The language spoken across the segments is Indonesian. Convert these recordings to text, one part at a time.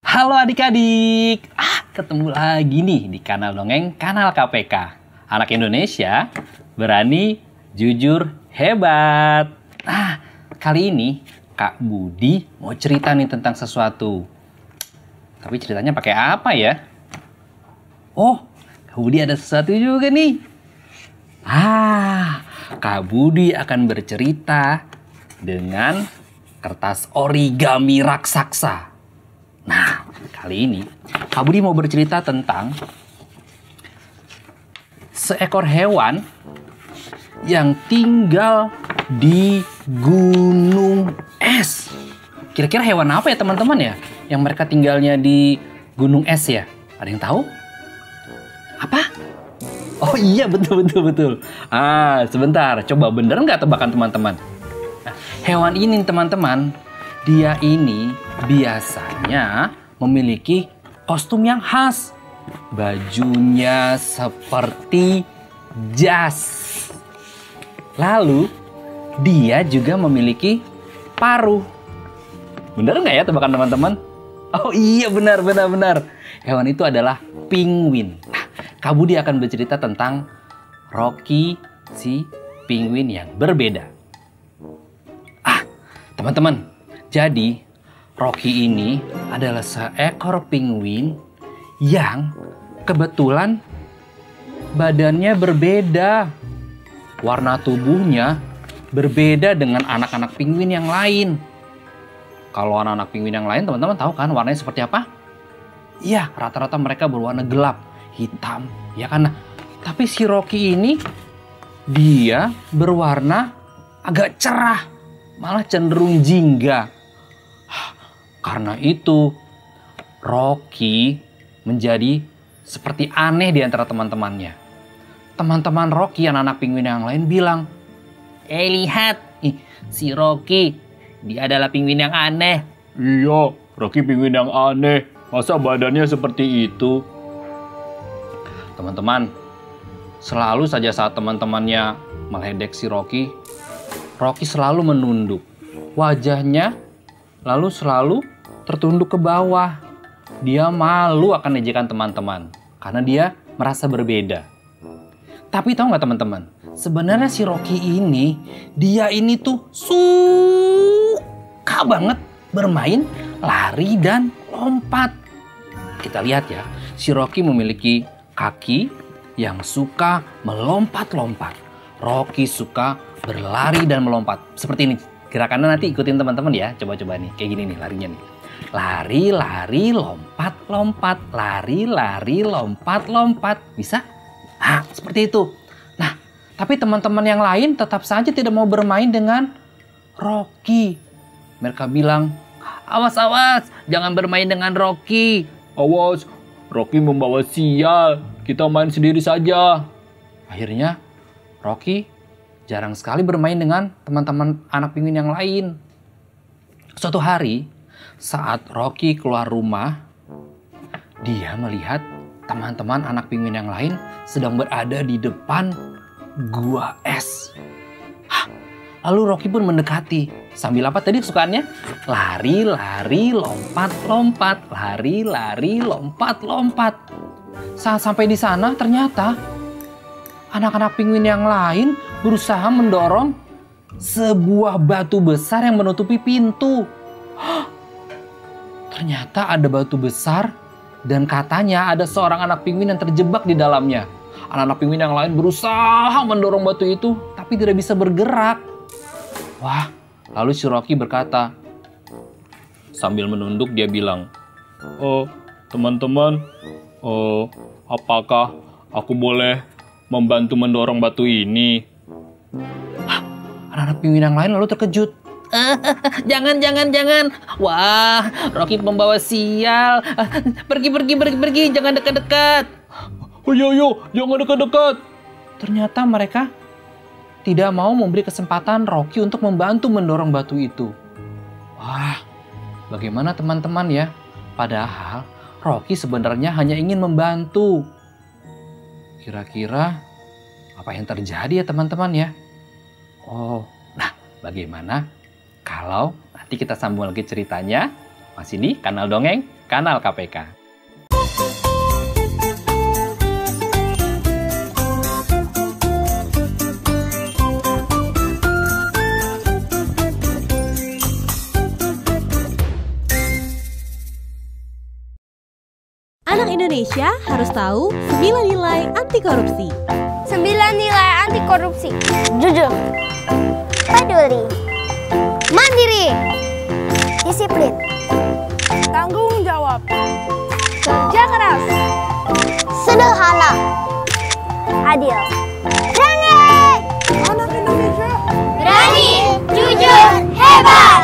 Halo adik-adik, ketemu lagi nih di kanal Dongeng, kanal KPK. Anak Indonesia, berani, jujur, hebat. Kali ini Kak Budi mau cerita nih tentang sesuatu. Tapi ceritanya pakai apa ya? Oh, Kak Budi ada sesuatu juga nih. Kak Budi akan bercerita dengan kertas origami raksasa. Nah, kali ini Kak Budi mau bercerita tentang seekor hewan yang tinggal di gunung es. Kira-kira hewan apa ya teman-teman ya? Yang mereka tinggalnya di gunung es ya? Ada yang tahu? Apa? Oh iya, betul. Sebentar. Coba bener nggak tebakan teman-teman? Nah, hewan ini teman-teman, dia ini biasanya memiliki kostum yang khas. Bajunya seperti jas. Lalu, dia juga memiliki paruh. Bener nggak ya tebakan teman-teman? Oh iya, benar. Hewan itu adalah penguin. Kak Budi akan bercerita tentang Rocky, si penguin yang berbeda. Teman-teman, jadi Rocky ini adalah seekor penguin yang kebetulan badannya berbeda. Warna tubuhnya berbeda dengan anak-anak penguin yang lain. Kalau anak-anak penguin yang lain teman-teman tahu kan warnanya seperti apa? Iya, rata-rata mereka berwarna gelap, hitam, ya kan? Tapi si Rocky ini dia berwarna agak cerah, malah cenderung jingga. Karena itu Rocky menjadi seperti aneh di antara teman-temannya. Teman-teman Rocky, anak-anak penguin yang lain bilang, lihat, si Rocky, dia adalah penguin yang aneh. Iya, Rocky penguin yang aneh. Masa badannya seperti itu? Teman-teman, selalu saja saat teman-temannya meledek si Rocky, Rocky selalu menunduk. Wajahnya lalu selalu tertunduk ke bawah. Dia malu akan ejekan teman-teman karena dia merasa berbeda. Tapi tahu nggak teman-teman? Sebenarnya si Rocky ini, dia ini tuh suka banget bermain lari dan lompat. Kita lihat ya, si Rocky memiliki kaki yang suka melompat-lompat. Rocky suka berlari dan melompat. Seperti ini. Gerakannya nanti ikutin teman-teman ya. Coba-coba nih. Kayak gini nih larinya nih. Lari, lompat-lompat. Lari, lompat-lompat. Bisa? Seperti itu. Nah, tapi teman-teman yang lain tetap saja tidak mau bermain dengan Rocky. Mereka bilang, awas, jangan bermain dengan Rocky. Awas, Rocky membawa sial. Kita main sendiri saja. Akhirnya, Rocky jarang sekali bermain dengan teman-teman anak penguin yang lain. Suatu hari, saat Rocky keluar rumah, dia melihat teman-teman anak penguin yang lain sedang berada di depan gua es. Lalu Rocky pun mendekati. Sambil apa tadi kesukaannya? Lari, lompat-lompat. Lari, lompat-lompat. Saat sampai di sana ternyata anak-anak penguin yang lain berusaha mendorong sebuah batu besar yang menutupi pintu. Ternyata ada batu besar dan katanya ada seorang anak penguin yang terjebak di dalamnya. Anak-anak penguin yang lain berusaha mendorong batu itu tapi tidak bisa bergerak. Lalu si Rocky berkata, sambil menunduk dia bilang, teman-teman, apakah aku boleh membantu mendorong batu ini? Anak-anak penguin yang lain lalu terkejut. Jangan. Wah, Rocky pembawa sial. Pergi, jangan dekat-dekat. Yo, jangan dekat-dekat. Ternyata mereka tidak mau memberi kesempatan Rocky untuk membantu mendorong batu itu. Bagaimana teman-teman ya? Padahal Rocky sebenarnya hanya ingin membantu. Kira-kira apa yang terjadi ya teman-teman ya? Bagaimana kalau nanti kita sambung lagi ceritanya Masih di Kanal Dongeng, Kanal KPK. Anak Indonesia harus tahu 9 nilai anti korupsi. 9 nilai anti korupsi. Jujur, peduli, mandiri, disiplin, tanggung jawab, kerja keras, sederhana, adil. Berani! Anak Indonesia berani, jujur, hebat!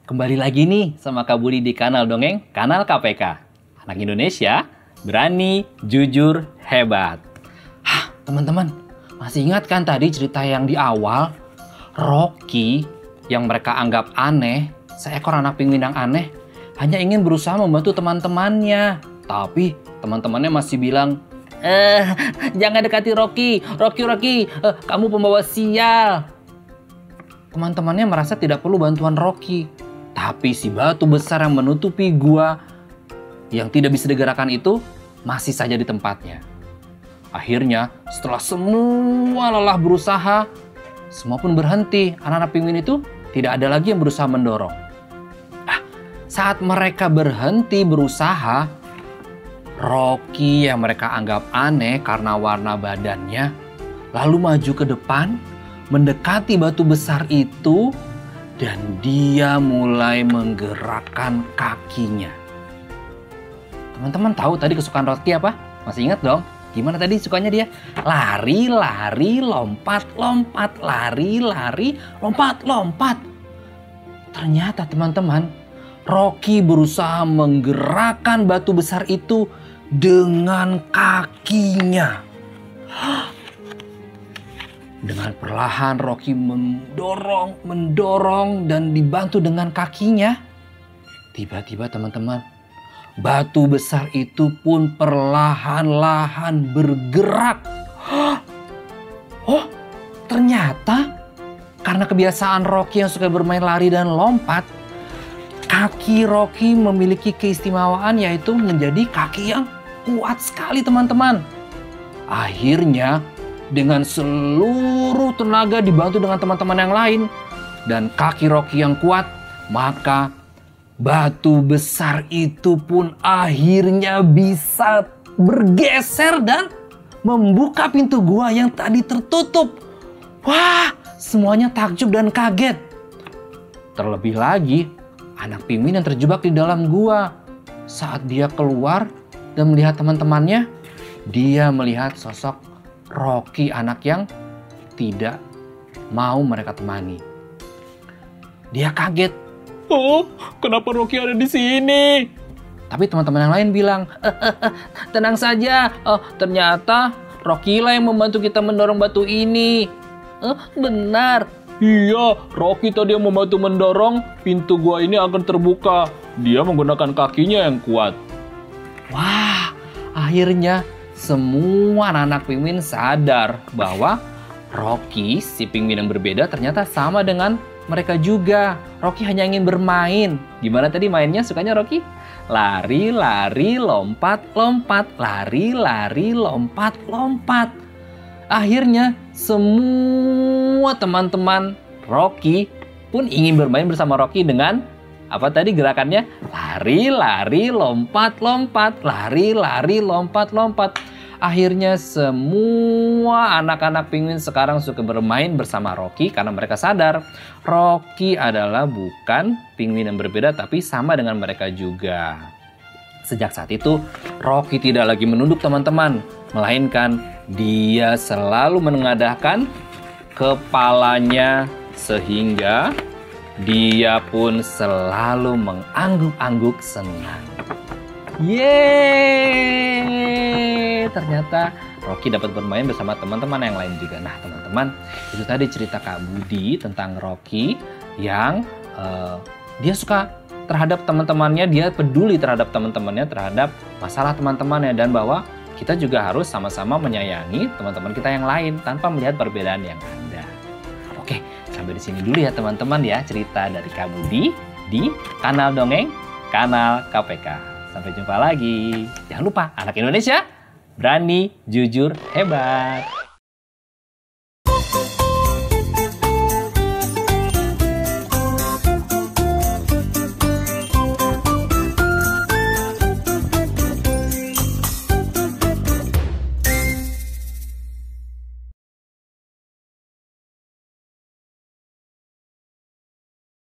Kembali lagi nih sama Kak Budi di Kanal Dongeng, Kanal KPK. Anak Indonesia, berani, jujur, hebat. Teman-teman, masih ingat kan tadi cerita yang di awal? Rocky yang mereka anggap aneh, seekor anak penguin yang aneh, hanya ingin berusaha membantu teman-temannya. Tapi teman-temannya masih bilang, jangan dekati Rocky, kamu pembawa sial. Teman-temannya merasa tidak perlu bantuan Rocky. Tapi si batu besar yang menutupi gua yang tidak bisa digerakkan itu masih saja di tempatnya. Akhirnya setelah semua lelah berusaha, semua pun berhenti. Anak-anak penguin itu tidak ada lagi yang berusaha mendorong. Saat mereka berhenti berusaha, Rocky yang mereka anggap aneh karena warna badannya lalu maju ke depan, mendekati batu besar itu, dan dia mulai menggerakkan kakinya. Teman-teman tahu tadi kesukaan Rocky apa? Masih ingat dong? Gimana tadi sukanya dia? Lari, lari, lompat, lompat. Lari, lari, lompat, lompat. Ternyata teman-teman, Rocky berusaha menggerakkan batu besar itu dengan kakinya. Dengan perlahan Rocky mendorong dan dibantu dengan kakinya. Tiba-tiba teman-teman, batu besar itu pun perlahan-lahan bergerak. Oh, ternyata karena kebiasaan Rocky yang suka bermain lari dan lompat, kaki Rocky memiliki keistimewaan yaitu menjadi kaki yang kuat sekali teman-teman. Akhirnya dengan seluruh tenaga dibantu dengan teman-teman yang lain dan kaki Rocky yang kuat, maka batu besar itu pun akhirnya bisa bergeser dan membuka pintu gua yang tadi tertutup. Wah, semuanya takjub dan kaget. Terlebih lagi, anak penguin yang terjebak di dalam gua. Saat dia keluar dan melihat teman-temannya, dia melihat sosok Rocky, anak yang tidak mau mereka temani. Dia kaget. Oh, kenapa Rocky ada di sini? Tapi teman-teman yang lain bilang, tenang saja. Oh, ternyata Rocky lah yang membantu kita mendorong batu ini. Benar. Iya, Rocky tadi yang membantu mendorong, pintu gua ini akan terbuka. Dia menggunakan kakinya yang kuat. Wah, akhirnya semua anak-anak penguin sadar bahwa Rocky, si penguin yang berbeda, ternyata sama dengan mereka juga. Rocky hanya ingin bermain. Gimana tadi mainnya sukanya Rocky? Lari, lari, lompat, lompat. Lari, lari, lompat, lompat. Akhirnya semua teman-teman Rocky pun ingin bermain bersama Rocky dengan apa tadi gerakannya? Lari, lari, lompat, lompat. Lari, lari, lompat, lompat. Akhirnya semua anak-anak penguin sekarang suka bermain bersama Rocky karena mereka sadar Rocky adalah bukan penguin yang berbeda tapi sama dengan mereka juga. Sejak saat itu Rocky tidak lagi menunduk teman-teman, melainkan dia selalu menengadahkan kepalanya sehingga dia pun selalu mengangguk-angguk senang. Yeay! Ternyata Rocky dapat bermain bersama teman-teman yang lain juga. Nah teman-teman, itu tadi cerita Kak Budi tentang Rocky yang dia suka terhadap teman-temannya, dia peduli terhadap teman-temannya, terhadap masalah teman-temannya, dan bahwa kita juga harus sama-sama menyayangi teman-teman kita yang lain tanpa melihat perbedaan yang ada. Oke, sampai di sini dulu ya teman-teman ya, cerita dari Kak Budi di Kanal Dongeng, Kanal KPK. Sampai jumpa lagi. Jangan lupa, anak Indonesia berani, jujur, hebat.